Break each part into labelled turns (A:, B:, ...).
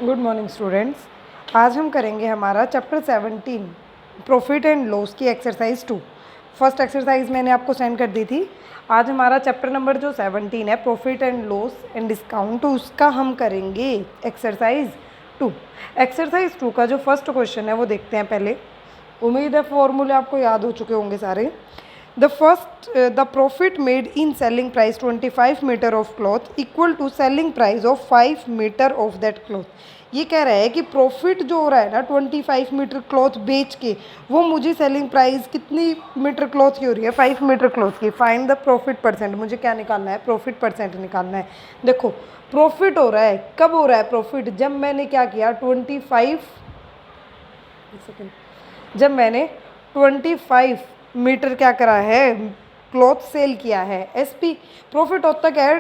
A: Good morning students. आज हम करेंगे हमारा चैप्टर 17 प्रॉफिट एंड लॉस की एक्सरसाइज 2। फर्स्ट एक्सरसाइज मैंने आपको सेंड कर दी थी। आज हमारा चैप्टर नंबर जो 17 है profit and loss and discount, तो उसका हम करेंगे एक्सरसाइज 2। एक्सरसाइज 2 का जो फर्स्ट क्वेश्चन है वो देखते हैं पहले। उम्मीद है फॉर्मूले आपको याद हो चुके होंगे सारे। The profit made in selling price 25 meter of cloth equal to selling price of 5 meter of that cloth। ये कह रहा है कि प्रॉफिट जो हो रहा है ना 25 मीटर क्लॉथ बेच के, वो मुझे सेलिंग प्राइस कितनी मीटर क्लॉथ की हो रही है, 5 मीटर क्लॉथ की। फाइंड द प्रॉफिट परसेंट, मुझे क्या निकालना है, प्रॉफिट परसेंट निकालना है। देखो प्रॉफिट हो रहा है, कब हो रहा है प्रॉफिट, जब मैंने क्या किया 25 मीटर क्या करा है, क्लॉथ सेल किया है। एसपी प्रॉफिट होता क्या है,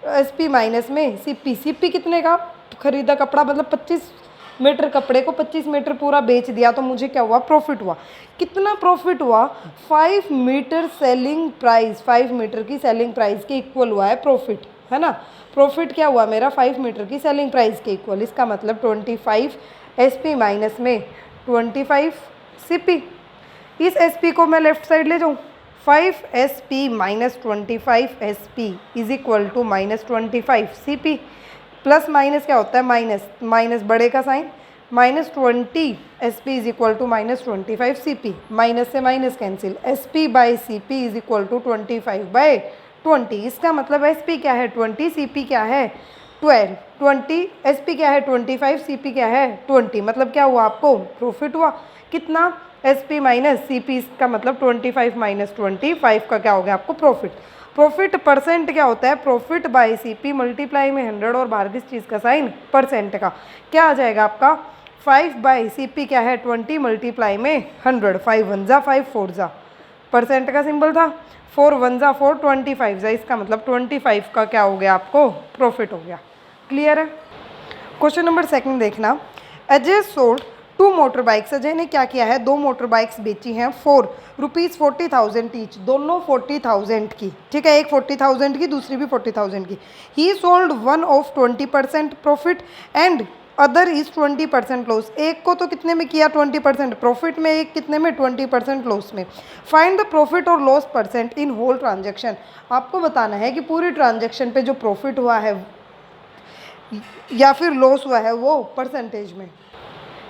A: एसपी माइनस में सीपी। सीपी कितने का खरीदा कपड़ा, मतलब 25 मीटर कपड़े को 25 मीटर पूरा बेच दिया, तो मुझे क्या हुआ, प्रॉफिट हुआ। कितना प्रॉफिट हुआ, 5 मीटर सेलिंग प्राइस, 5 मीटर की सेलिंग प्राइस के इक्वल हुआ है प्रॉफिट, है ना। प्रॉफिट क्या हुआ मेरा, 5 मीटर की सेलिंग प्राइस के इक्वल। इसका मतलब 25 एसपी माइनस में 25 सीपी। इस एसपी को मैं लेफ्ट साइड ले जाऊँ, 5 SP minus 25 SP is equal to minus 25 CP. Plus minus क्या होता है, माइनस, माइनस बड़े का sign, minus 20 SP is equal to minus 25 CP. Minus से minus cancel, SP by CP is equal to 25 by 20। इसका मतलब एसपी क्या है 20, सीपी क्या है 12। 20 एसपी क्या है 25, सीपी क्या है 20। मतलब क्या हुआ, आपको प्रॉफिट हुआ कितना, एसपी माइनस सीपी। इसका मतलब 25 माइनस 25 का क्या हो गया आपको प्रॉफिट। प्रॉफिट परसेंट क्या होता है, प्रॉफिट बाय सीपी मल्टीप्लाई में 100 और बाहर किस चीज़ का साइन, परसेंट का। क्या आ जाएगा आपका 5 बाई सीपी क्या है 20 मल्टीप्लाई में 100। 5 1 जा 5 4 जा, परसेंट का सिंबल था, 4 1 जा 4 25 जा। इसका मतलब 25 का क्या हो गया आपको प्रॉफिट हो गया। क्लियर है। क्वेश्चन नंबर 2 देखना। Ajay sold 2 motor bikes. Ajay ने क्या किया है, 2 मोटर बाइक्स बेची हैं फॉर ₹40,000 ईच, दोनों 40,000 की, ठीक है। एक 40,000 की, दूसरी भी 40,000 की। ही sold one of 20% profit and other is 20% loss. एक को तो कितने में किया 20% प्रॉफिट में, एक कितने में 20% लॉस में। फाइंड द प्रॉफिट और loss percent in whole transaction. आपको बताना है कि पूरी ट्रांजेक्शन पे जो प्रॉफिट हुआ है या फिर लॉस हुआ है वो परसेंटेज में।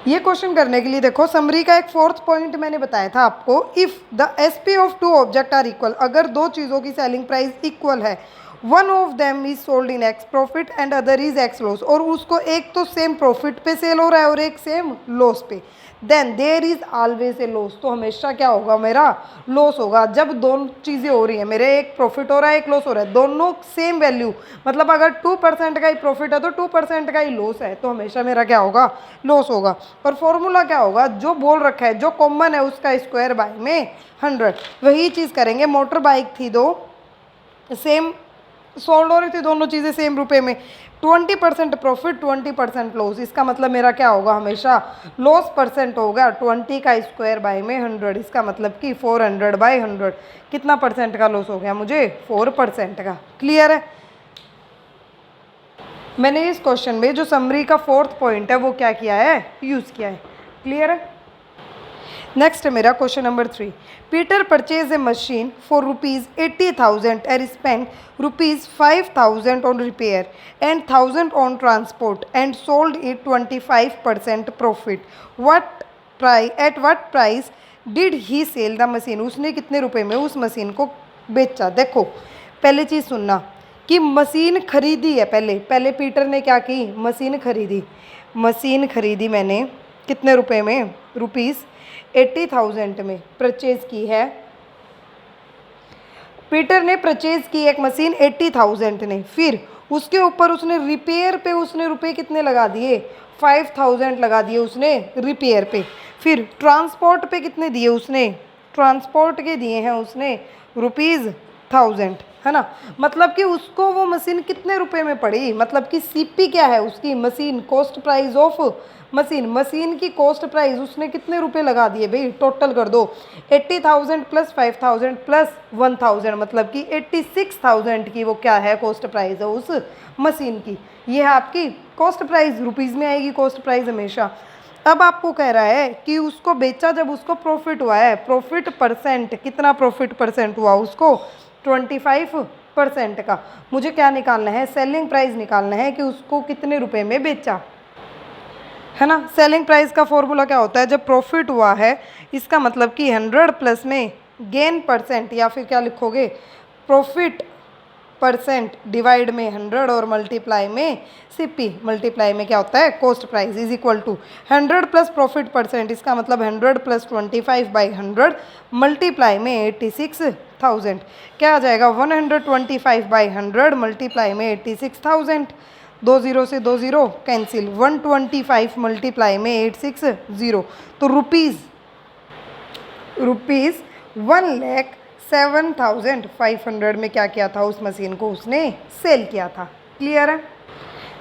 A: ये क्वेश्चन करने के लिए देखो समरी का एक 4th पॉइंट मैंने बताया था आपको। If the SP of 2 object are equal, अगर 2 चीज़ों की सेलिंग प्राइस इक्वल है, one of them is sold in x profit and other is x loss, और उसको एक तो सेम प्रॉफिट पे सेल हो रहा है और एक सेम लॉस पे, then there is always a loss. तो हमेशा क्या होगा मेरा, लॉस होगा। जब दोनों चीज़ें हो रही हैं, मेरे एक प्रॉफिट हो रहा है एक लॉस हो रहा है, दोनों सेम वैल्यू, मतलब अगर 2% का ही प्रॉफिट है तो 2% का ही लॉस है, तो हमेशा मेरा क्या होगा, लॉस होगा। और फॉर्मूला क्या होगा, जो बोल रखा है, जो कॉमन है उसका स्क्वायर बाय में 100। वही चीज़ करेंगे। मोटर बाइक थी 2, सेम सोल्ड हो रही थी, दोनों चीज़ें सेम रुपए में। 20% प्रॉफिट 20% लॉस, इसका मतलब मेरा क्या होगा, हमेशा लॉस परसेंट होगा 20 का स्क्वायर बाय में 100। इसका मतलब कि 400 बाय 100। कितना परसेंट का लॉस हो गया मुझे, 4% का। क्लियर है। मैंने इस क्वेश्चन में जो समरी का 4th पॉइंट है वो क्या किया है, यूज़ किया है। क्लियर है। नेक्स्ट है मेरा question number 3। Peter purchase a machine for ₹80,000 and spend ₹5,000 on repair and 1,000 on transport and sold it 25% profit. At what price did he sell the machine. उसने कितने रुपए में उस मशीन को बेचा। देखो पहले चीज़ सुनना कि मशीन खरीदी है, पहले पीटर ने क्या की, मशीन खरीदी मैंने कितने रुपए में, ₹80,000 में परचेज की है। पीटर ने परचेज की एक मशीन 80,000 ने, फिर उसके ऊपर उसने रिपेयर पे उसने रुपए कितने लगा दिए, 5,000 लगा दिए उसने रिपेयर पे। फिर ट्रांसपोर्ट पे कितने दिए उसने, ट्रांसपोर्ट के दिए हैं उसने ₹1000, है ना। मतलब कि उसको वो मशीन कितने रुपए में पड़ी, मतलब कि सीपी क्या है उसकी, machine cost price of machine की कॉस्ट प्राइस उसने कितने रुपए लगा दिए भाई, टोटल कर दो। 80,000 प्लस 5,000 प्लस 1,000, मतलब कि 86,000 की वो क्या है, कॉस्ट प्राइस है उस मशीन की। ये है आपकी कॉस्ट प्राइस रुपीज़ में आएगी कॉस्ट प्राइस हमेशा। अब आपको कह रहा है कि उसको बेचा जब उसको प्रॉफिट हुआ है, प्रॉफिट परसेंट, कितना प्रॉफिट परसेंट हुआ उसको, 25% का। मुझे क्या निकालना है, सेलिंग प्राइस निकालना है कि उसको कितने रुपए में बेचा, है ना। सेलिंग प्राइस का फॉर्मूला क्या होता है, जब प्रॉफिट हुआ है इसका मतलब कि 100 प्लस में गेन परसेंट, या फिर क्या लिखोगे, प्रॉफिट परसेंट डिवाइड में 100 और मल्टीप्लाई में सीपी, मल्टीप्लाई में क्या होता है cost price, is equal to 100 plus profit percent, इसका मतलब 100 प्लस 25/100 मल्टीप्लाई में 86,000। क्या आ जाएगा, 125/100 मल्टीप्लाई में 86,000। 2 0 से 2 0 कैंसिल, 125 मल्टीप्लाई में 860, तो रुपीज़ 1,07,500 में क्या किया था, उस मशीन को उसने सेल किया था। क्लियर है।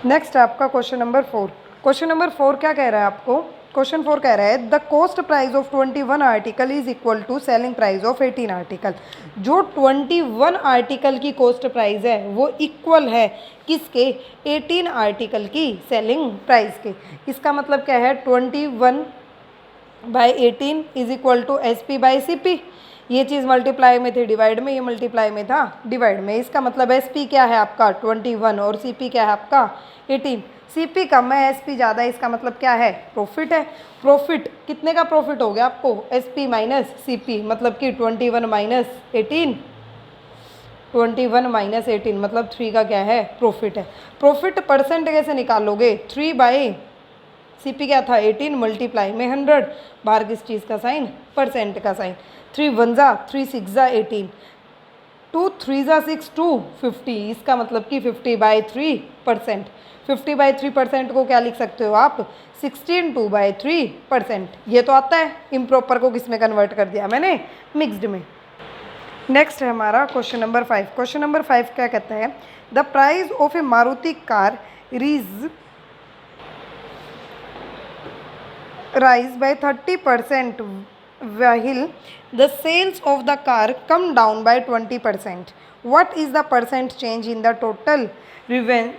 A: नेक्स्ट आपका क्वेश्चन नंबर 4। क्वेश्चन नंबर 4 क्या कह रहा है आपको, क्वेश्चन 4 कह रहा है the cost price of 21 article is equal to selling price of 18 article. जो 21 आर्टिकल की कॉस्ट प्राइस है वो इक्वल है किसके, 18 आर्टिकल की सेलिंग प्राइस के। इसका मतलब क्या है, 21/18 इज इक्वल टू SP/CP। ये चीज़ मल्टीप्लाई में थी डिवाइड में, ये मल्टीप्लाई में था डिवाइड में। इसका मतलब SP क्या है आपका 21 और CP क्या है आपका 18। CP कम है SP ज़्यादा है, इसका मतलब क्या है, प्रॉफिट है। प्रॉफिट कितने का प्रॉफिट हो गया आपको, SP माइनस CP, मतलब कि 21 माइनस 18, 21 माइनस 18 मतलब 3 का क्या है, प्रॉफिट है। प्रॉफिट परसेंट कैसे निकालोगे, 3/CP क्या था 18 मल्टीप्लाई में 100, बाहर किस चीज़ का साइन, परसेंट का साइन। 3 1 जा 3 6 जा 18, 2 3 जा 6 2 50, इसका मतलब कि 50/3%। 50/3% को क्या लिख सकते हो आप, 16/3%। ये तो आता है, इम्प्रॉपर को किस में कन्वर्ट कर दिया मैंने, मिक्स्ड में। नेक्स्ट है हमारा क्वेश्चन नंबर 5। क्वेश्चन नंबर 5 क्या कहता है, the price of A Maruti car rise by 30% while the sales of the car come down by 20%. What is the percent change in the total revenue?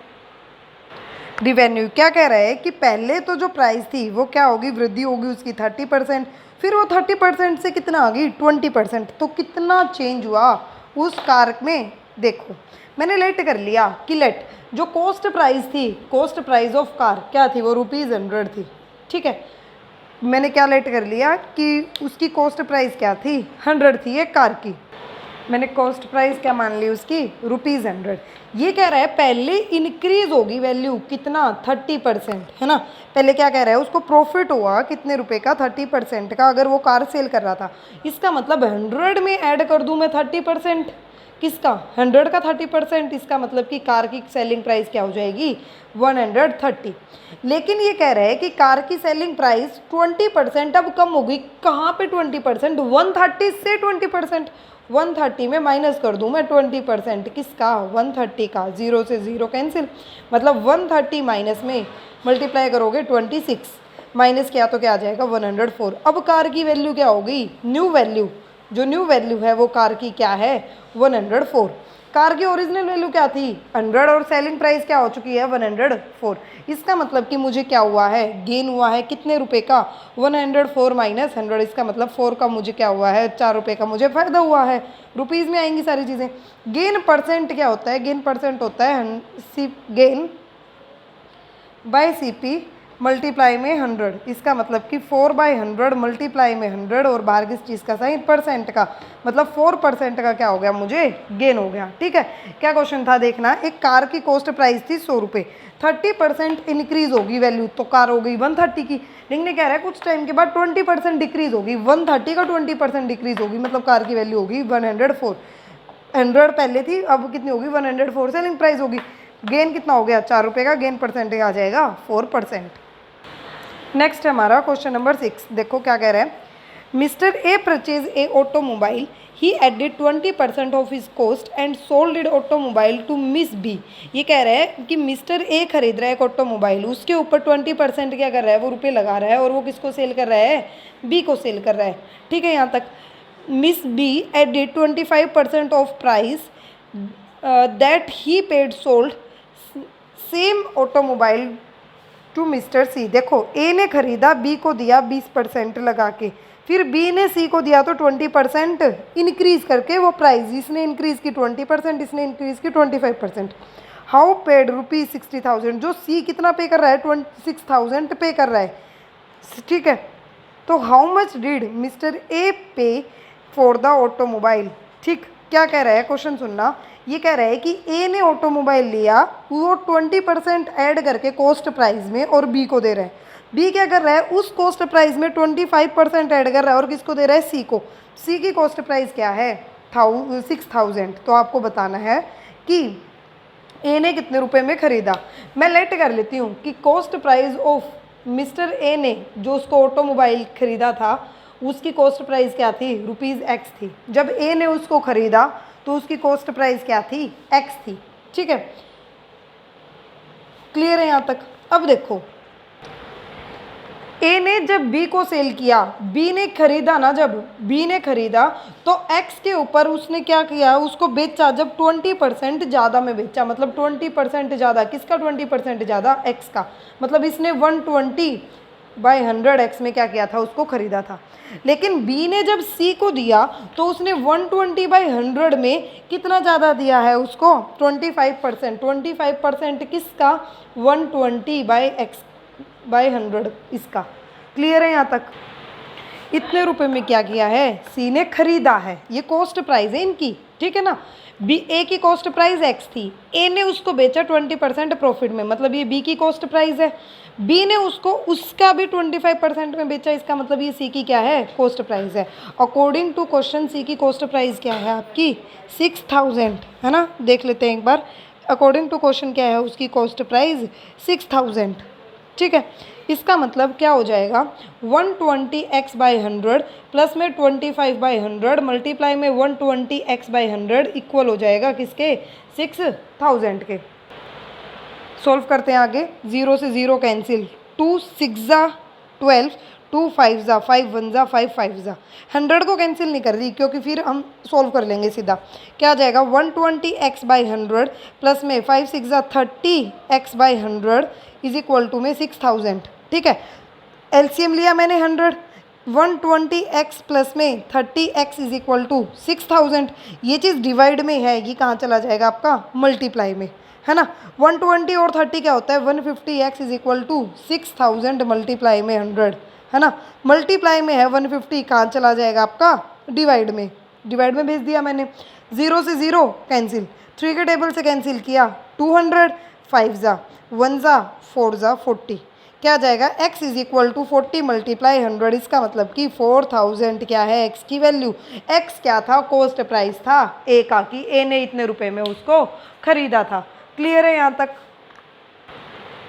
A: क्या कह रहा है कि पहले तो जो प्राइस थी वो क्या होगी, वृद्धि होगी उसकी 30%, फिर वो 30% से कितना आ गई 20%। तो कितना चेंज हुआ उस कार में, देखो मैंने लेट कर लिया कि लेट जो कॉस्ट प्राइस थी, कॉस्ट प्राइस ऑफ कार क्या थी, वो ₹100 थी, ठीक है। मैंने क्या लेट कर लिया कि उसकी कॉस्ट प्राइस क्या थी, 100 थी एक कार की, मैंने कॉस्ट प्राइस क्या मान ली उसकी, ₹100। ये कह रहा है पहले इंक्रीज होगी वैल्यू कितना, 30%, है ना। पहले क्या कह रहा है, उसको प्रॉफिट हुआ कितने रुपए का, 30% का, अगर वो कार सेल कर रहा था। इसका मतलब 100 में ऐड कर दूँ मैं 30%, किसका, 100 का 30%, इसका मतलब कि कार की सेलिंग प्राइस क्या हो जाएगी, 130। लेकिन ये कह रहा है कि कार की सेलिंग प्राइस 20% अब कम होगी, कहाँ पे 20%, 130 से 20%, 130 में माइनस कर दूँ मैं 20%, किसका, 130 का, 0 से 0 कैंसिल, मतलब 130 माइनस में मल्टीप्लाई करोगे 26, माइनस किया तो क्या आ जाएगा 104। अब कार की वैल्यू क्या होगी, न्यू वैल्यू, जो न्यू वैल्यू है वो कार की क्या है 104। कार की ओरिजिनल वैल्यू क्या थी 100 और सेलिंग प्राइस क्या हो चुकी है 104। इसका मतलब कि मुझे क्या हुआ है, गेन हुआ है कितने रुपए का, 104 माइनस 100, इसका मतलब 4 का मुझे क्या हुआ है, 4 रुपये का मुझे फ़ायदा हुआ है। रुपीज़ में आएंगी सारी चीज़ें। गेन परसेंट क्या होता है, गेन परसेंट होता है गेन बाय CP मल्टीप्लाई में 100, इसका मतलब कि 4/100 मल्टीप्लाई में 100 और बाहर किस चीज़ का साइन, परसेंट का, मतलब 4% का क्या हो गया, मुझे गेन हो गया, ठीक है। क्या क्वेश्चन था देखना, एक कार की कॉस्ट प्राइस थी 100 रुपये, 30% इंक्रीज होगी वैल्यू तो कार हो गई 130 की, लेकिन कह रहा है कुछ टाइम के बाद 20% डिक्रीज होगी, 130 का 20% डिक्रीज होगी, मतलब कार की वैल्यू होगी 104। 100 पहले थी, अब कितनी होगी 104 सेलिंग प्राइस होगी। गेन कितना हो गया, 4 रुपये का, गेन परसेंटेज आ जाएगा 4%। नेक्स्ट हमारा क्वेश्चन नंबर 6, देखो क्या कह रहा है, mister A purchase a automobile, he added 20% of his cost and sold it automobile to miss B. ये कह रहा है कि मिस्टर ए खरीद रहा है एक ऑटोमोबाइल, उसके ऊपर 20% क्या कर रहा है, वो रुपये लगा रहा है, और वो किसको सेल कर रहा है, बी को सेल कर रहा है, ठीक है। यहाँ तक Miss B added 25% of price that he paid sold same automobile to Mister C. देखो ए ने खरीदा, बी को दिया 20% लगा के, फिर बी ने सी को दिया तो 20% इंक्रीज करके वो प्राइस, इसने इंक्रीज की 20%, इसने इंक्रीज की 25%। हाउ पेड रुपीज 60,000, जो सी कितना पे कर रहा है 26,000 पे कर रहा है, ठीक है। तो how much did mister A पे फॉर द ऑटोमोबाइल, ठीक। क्या कह रहा है क्वेश्चन सुनना, ये कह रहा है कि ए ने ऑटोमोबाइल लिया, वो 20% ऐड करके कॉस्ट प्राइस में और बी को दे रहा है। बी क्या कर रहा है, उस कॉस्ट प्राइस में 25% ऐड कर रहा है और किसको दे रहा है, सी को। सी की कॉस्ट प्राइस क्या है 6,000। तो आपको बताना है कि ए ने कितने रुपए में खरीदा। मैं लेट कर लेती हूँ कि cost price of mister A ने जो उसको ऑटोमोबाइल खरीदा था, उसकी कॉस्ट प्राइस क्या थी, ₹X थी। जब ए ने उसको खरीदा तो उसकी कॉस्ट प्राइस क्या थी, X थी, ठीक है। क्लियर है यहाँ तक। अब देखो, ए ने जब बी को सेल किया, बी ने खरीदा ना, जब बी ने खरीदा तो एक्स के ऊपर उसने क्या किया, उसको बेचा जब 20% ज़्यादा में बेचा, मतलब 20% ज़्यादा, किसका 20% ज़्यादा, एक्स का। मतलब इसने 120/100 एक्स में क्या किया था, उसको खरीदा था। लेकिन बी ने जब सी को दिया तो उसने 120/100 में कितना ज़्यादा दिया है उसको, 25%। 25% किसका, 120/100 इसका। क्लियर है यहाँ तक। इतने रुपए में क्या किया है, सी ने खरीदा है, ये कॉस्ट प्राइस है इनकी, ठीक है ना। बी, ए की कॉस्ट प्राइस एक्स थी, ए ने उसको बेचा 20% प्रॉफिट में, मतलब ये बी की कॉस्ट प्राइस है। बी ने उसको उसका भी 25% में बेचा, इसका मतलब ये सी की क्या है, कॉस्ट प्राइस है। अकॉर्डिंग टू क्वेश्चन सी की कॉस्ट प्राइस क्या है आपकी, 6,000, है ना। देख लेते हैं एक बार, अकॉर्डिंग टू क्वेश्चन क्या है उसकी कॉस्ट प्राइस 6,000, ठीक है। इसका मतलब क्या हो जाएगा, 120x/100 प्लस में 25/100 मल्टीप्लाई में 120x/100 इक्वल हो जाएगा किसके, 6,000 के। सॉल्व करते हैं आगे। 0 से 0 कैंसिल, 2 6 ज़ा 12, 2 5 ज़ा 5, 1 ज़ा 5, 5 ज़ा 100 को कैंसिल नहीं कर रही क्योंकि फिर हम सॉल्व कर लेंगे सीधा। क्या आ जाएगा, 120x/100 प्लस में 5 6 ज़ा 30x/100 इज इक्वल टू में 6,000, ठीक है। एलसीएम लिया मैंने 100, 120x प्लस में 30x इज इक्वल टू 6,000। ये चीज़ डिवाइड में है, ये कहाँ चला जाएगा आपका, मल्टीप्लाई में, है ना। 120 और 30 क्या होता है, 150x is equal to 6,000 multiply में 100, है ना। मल्टीप्लाई में है 150, कहाँ चला जाएगा आपका, डिवाइड में, डिवाइड में भेज दिया मैंने। 0 से 0 कैंसिल, 3 के टेबल से कैंसिल किया, 200, 5 ज़ा 1 ज़ा 4 ज़ा 40, क्या आ जाएगा, x is equal to 40 multiply 100। इसका मतलब कि 4,000 क्या है x की वैल्यू। x क्या था, कॉस्ट प्राइस था a का, कि a ने इतने रुपए में उसको खरीदा था। क्लियर है यहाँ तक।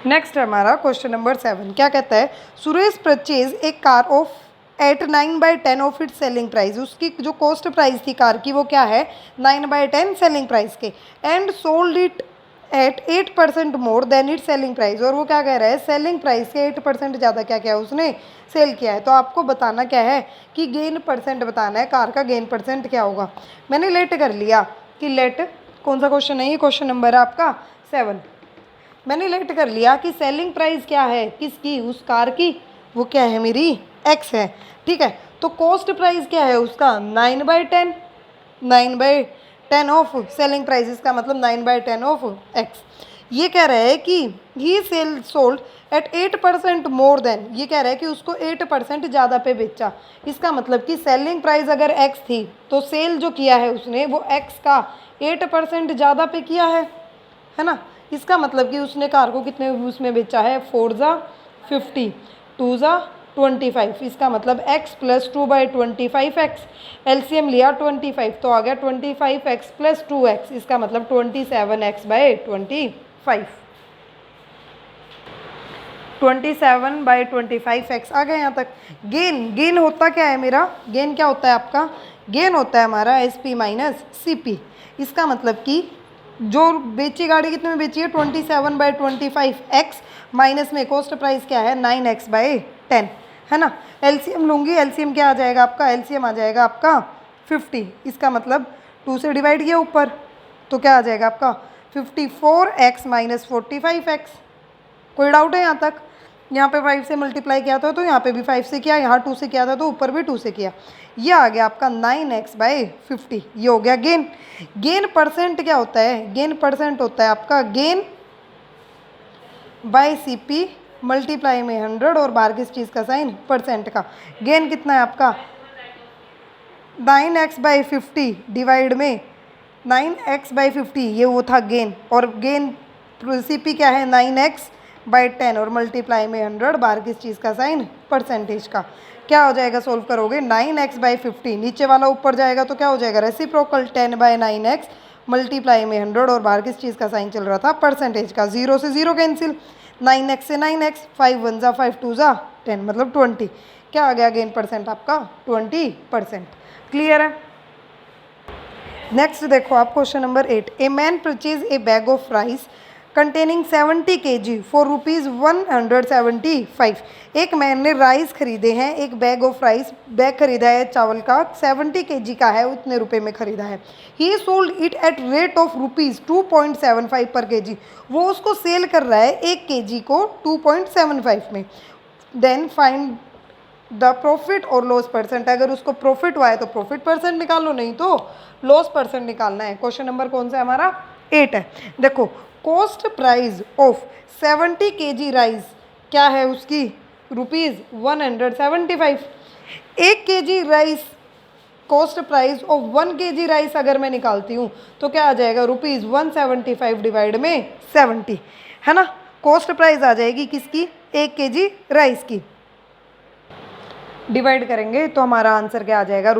A: नेक्स्ट हमारा क्वेश्चन नंबर 7 क्या कहता है, Suresh purchase a car of at 9/10 of it selling price. उसकी जो कॉस्ट प्राइस थी कार की वो क्या है, 9/10 सेलिंग प्राइस के, and sold it at 8% more then it selling price. और वो क्या कह रहा है, सेलिंग प्राइस के 8% ज़्यादा क्या किया उसने, सेल किया है। तो आपको बताना क्या है कि गेन परसेंट बताना है, कार का गेन परसेंट क्या होगा। मैंने लेट कर लिया कि लेट, कौन सा क्वेश्चन है ये, क्वेश्चन नंबर है आपका 7। मैंने लेट कर लिया कि सेलिंग प्राइस क्या है किसकी, उस कार की, वो क्या है मेरी, एक्स है, ठीक है। तो कॉस्ट प्राइस क्या है उसका, 9/10, 9/10 ऑफ सेलिंग प्राइस, इसका मतलब 9/10 ऑफ एक्स। ये कह रहा है कि he sell sold at 8% more than, ये कह रहा है कि उसको 8% ज़्यादा पे बेचा। इसका मतलब कि सेलिंग प्राइस अगर एक्स थी तो सेल जो किया है उसने वो एक्स का 8% ज़्यादा पे किया है ना। इसका मतलब कि उसने कार को कितने उसमें बेचा है, 4 ज़ा 50, 2 ज़ा 25। इसका मतलब x प्लस 2/25x, एलसीएम लिया 25 तो आ गया 25x प्लस 2x, इसका मतलब 27x/25, 27/25x आ गया यहाँ तक। गेन होता क्या है मेरा, गेन क्या होता है आपका, गेन होता है हमारा SP माइनस CP। इसका मतलब कि जो बेची गाड़ी कितने में बेची है, 27/25x माइनस में कॉस्ट प्राइस क्या है, 9x/10, है ना। एलसीएम लूँगी, एलसीएम क्या आ जाएगा आपका, एलसीएम आ जाएगा आपका 50। इसका मतलब 2 से डिवाइड किया ऊपर तो क्या आ जाएगा आपका 54x माइनस 45x। कोई डाउट है यहाँ तक? यहाँ पे 5 से मल्टीप्लाई किया था तो यहाँ पे भी 5 से किया, यहाँ 2 से किया था तो ऊपर भी 2 से किया। ये आ गया आपका 9x/50। ये हो गया गेन। गेन परसेंट क्या होता है? गेन परसेंट होता है आपका गेन बाय CP मल्टीप्लाई में 100 और बाहर किस चीज़ का साइन? परसेंट का। गेन कितना है आपका? 9x/50 डिवाइड में 9x/50, ये वो था गेन। और गेन CP क्या है? 9x/10 और मल्टीप्लाई में 100, बाहर किस चीज़ का साइन? परसेंटेज का। क्या हो जाएगा? सोल्व करोगे 9x/50, नीचे वाला ऊपर जाएगा तो क्या हो जाएगा? रेसिप्रोकल 10/9x मल्टीप्लाई में 100 और बाहर किस चीज़ का साइन चल रहा था? परसेंटेज का। 0 से 0 कैंसिल, 9x से 9x, 5 1 जा 5 2 जा 10 मतलब 20। क्या आ गया गेन परसेंट आपका? 20%। क्लियर है? नेक्स्ट देखो आप question number 8। A man purchase a bag of rice containing 70 kg for ₹175। एक मैन ने राइस खरीदे हैं, एक बैग ऑफ राइस, बैग खरीदा है चावल का, 70 kg का है, उतने रुपए में खरीदा है। ही sold it at rate of ₹2.75 पर kg। वो उसको सेल कर रहा है 1 kg को 2.75 में। देन फाइंड द प्रॉफिट और लॉस परसेंट। अगर उसको प्रॉफिट हुआ है तो प्रॉफिट परसेंट निकालो, नहीं तो लॉस परसेंट निकालना है। क्वेश्चन नंबर कौन सा है हमारा? 8 है। देखो cost price of 70 kg rice क्या है उसकी? ₹175। 1 kg rice cost price of 1 kg rice अगर मैं निकालती हूँ तो क्या आ जाएगा? ₹175 डिवाइड में 70, है ना। कॉस्ट प्राइस आ जाएगी किसकी? 1 kg राइस की। डिवाइड करेंगे तो हमारा आंसर क्या आ जाएगा?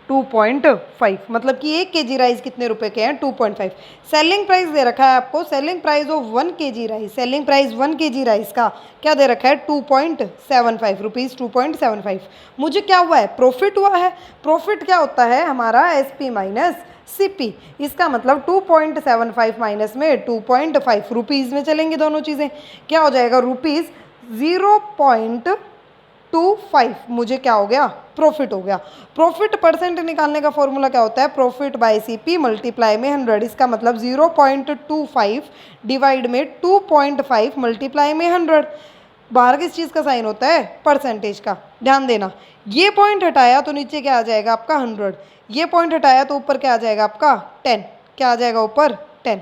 A: ₹2.5। मतलब कि 1 kg राइस कितने रुपए के हैं? 2.5। सेलिंग प्राइस दे रखा है आपको, selling price of 1 kg rice, selling price 1 kg rice का क्या दे रखा है? 2.75 रुपीज़, 2.75। मुझे क्या हुआ है? प्रॉफिट हुआ है। प्रॉफिट क्या होता है हमारा? SP minus CP। इसका मतलब 2.75 माइनस में 2.5 रुपीज़ में चलेंगे दोनों चीज़ें। क्या हो जाएगा? ₹0.25 मुझे क्या हो गया? प्रॉफिट हो गया। प्रॉफिट परसेंट निकालने का फॉर्मूला क्या होता है? प्रॉफिट बाय CP मल्टीप्लाई में 100। इसका मतलब 0.25 डिवाइड में 2.5 मल्टीप्लाई में 100। बाहर किस चीज़ का साइन होता है? परसेंटेज का। ध्यान देना, ये पॉइंट हटाया तो नीचे क्या आ जाएगा आपका? 100। ये पॉइंट हटाया तो ऊपर क्या आ जाएगा आपका? 10। क्या आ जाएगा ऊपर? 10।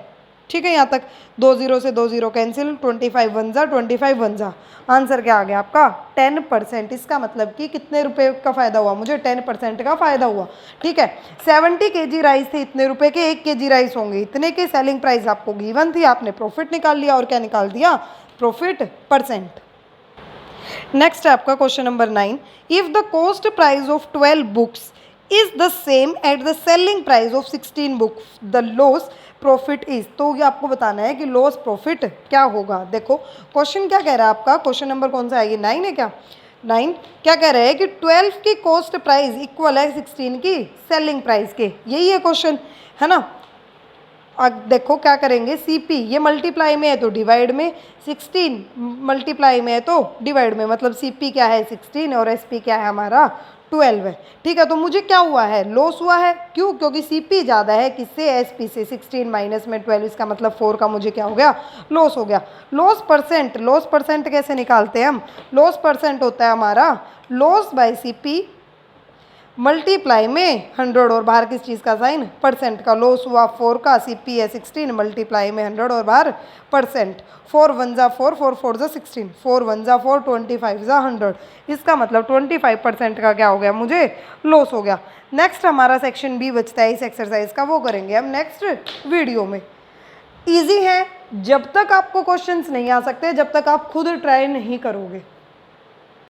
A: ठीक है, यहाँ तक 2 0 से 2 0 कैंसिल, 25 1 जा 25 1 जा। आंसर क्या आ गया आपका? 10%। इसका मतलब कि कितने रुपए का फ़ायदा हुआ मुझे? 10% का फ़ायदा हुआ। ठीक है, 70 kg राइस थे, इतने रुपए के 1 kg राइस होंगे, इतने के सेलिंग प्राइस आपको गिवन थी, आपने प्रॉफिट निकाल लिया। और क्या निकाल दिया? Profit percent. नेक्स्ट है आपका question number 9। If the cost price of 12 books is the same at the selling price of 16 books, the loss profit is. तो ये आपको बताना है कि लॉस प्रॉफिट क्या होगा। देखो क्वेश्चन क्या कह रहा है आपका? क्वेश्चन नंबर कौन सा है? ये 9 है क्या? 9 क्या कह रहे हैं कि 12 की कॉस्ट प्राइस इक्वल है 16 की सेलिंग प्राइस के। यही है क्वेश्चन, है ना। अब देखो क्या करेंगे? CP ये मल्टीप्लाई में है तो डिवाइड में, 16 मल्टीप्लाई में है तो डिवाइड में। मतलब CP क्या है? 16 और SP क्या है हमारा? 12 है। ठीक है, तो मुझे क्या हुआ है? लॉस हुआ है। क्यों? क्योंकि CP ज़्यादा है किससे? SP से। 16 माइनस में 12, इसका मतलब 4 का मुझे क्या हो गया? लॉस हो गया। लॉस परसेंट, लॉस परसेंट कैसे निकालते हैं हम? लॉस परसेंट होता है हमारा लॉस बाय CP मल्टीप्लाई में 100 और बाहर किस चीज़ का साइन? परसेंट का। लॉस हुआ 4 का, CP है 16, मल्टीप्लाई में 100 और बाहर परसेंट। 4 1 जा 4, 4 4 जा 16, 4 1 जा 4, 25 जा 100। इसका मतलब 25% का क्या हो गया? मुझे लॉस हो गया। नेक्स्ट हमारा सेक्शन B बचता है इस एक्सरसाइज का, वो करेंगे हम नेक्स्ट वीडियो में। ईजी है, जब तक आपको क्वेश्चंस नहीं आ सकते, जब तक आप खुद ट्राई नहीं करोगे।